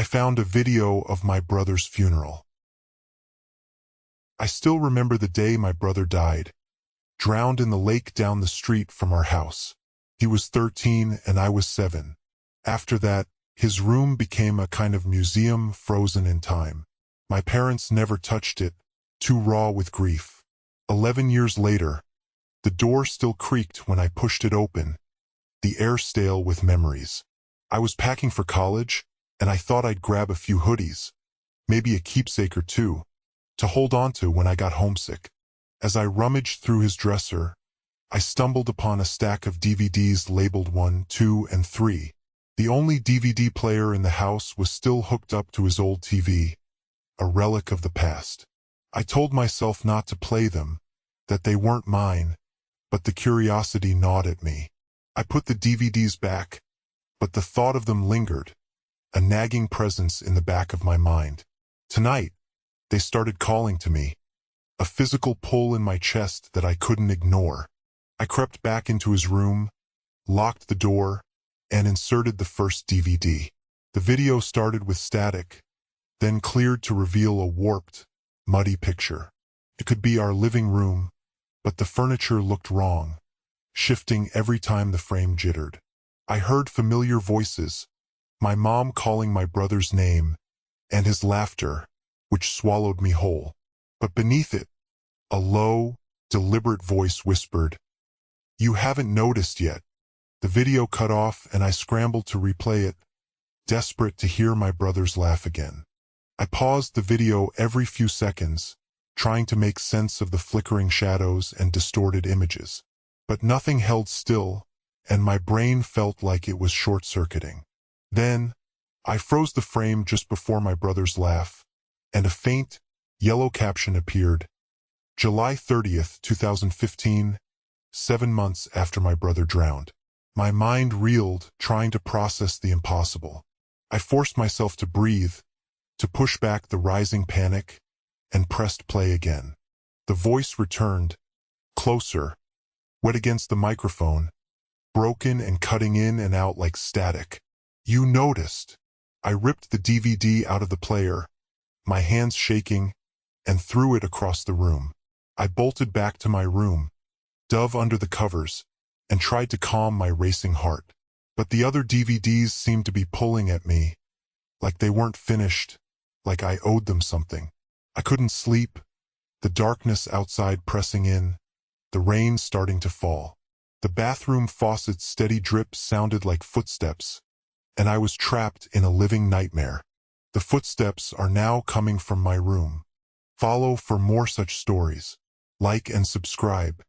found a video of my brother's funeral. I still remember the day my brother died, drowned in the lake down the street from our house. He was 13 and I was 7. After that, his room became a kind of museum frozen in time. My parents never touched it, too raw with grief. 11 years later, the door still creaked when I pushed it open, the air stale with memories. I was packing for college, and I thought I'd grab a few hoodies, maybe a keepsake or two, to hold on to when I got homesick. As I rummaged through his dresser, I stumbled upon a stack of DVDs labeled 1, 2, and 3. The only DVD player in the house was still hooked up to his old TV, a relic of the past. I told myself not to play them, that they weren't mine, but the curiosity gnawed at me. I put the DVDs back, but the thought of them lingered, a nagging presence in the back of my mind. Tonight, they started calling to me, a physical pull in my chest that I couldn't ignore. I crept back into his room, locked the door, and inserted the first DVD. The video started with static, then cleared to reveal a warped, muddy picture. It could be our living room, but the furniture looked wrong, shifting every time the frame jittered. I heard familiar voices, my mom calling my brother's name, and his laughter, which swallowed me whole. But beneath it, a low, deliberate voice whispered, "You haven't noticed yet." The video cut off and I scrambled to replay it, desperate to hear my brother's laugh again. I paused the video every few seconds, trying to make sense of the flickering shadows and distorted images. But nothing held still, and my brain felt like it was short-circuiting. Then, I froze the frame just before my brother's laugh, and a faint, yellow caption appeared. July 30th, 2015, 7 months after my brother drowned. My mind reeled, trying to process the impossible. I forced myself to breathe, to push back the rising panic, and pressed play again. The voice returned, closer, wet against the microphone, broken and cutting in and out like static. "You noticed." I ripped the DVD out of the player, my hands shaking, and threw it across the room. I bolted back to my room, dove under the covers, and tried to calm my racing heart. But the other DVDs seemed to be pulling at me, like they weren't finished, like I owed them something. I couldn't sleep, the darkness outside pressing in, the rain starting to fall. The bathroom faucet's steady drip sounded like footsteps, and I was trapped in a living nightmare. The footsteps are now coming from my room. Follow for more such stories. Like and subscribe.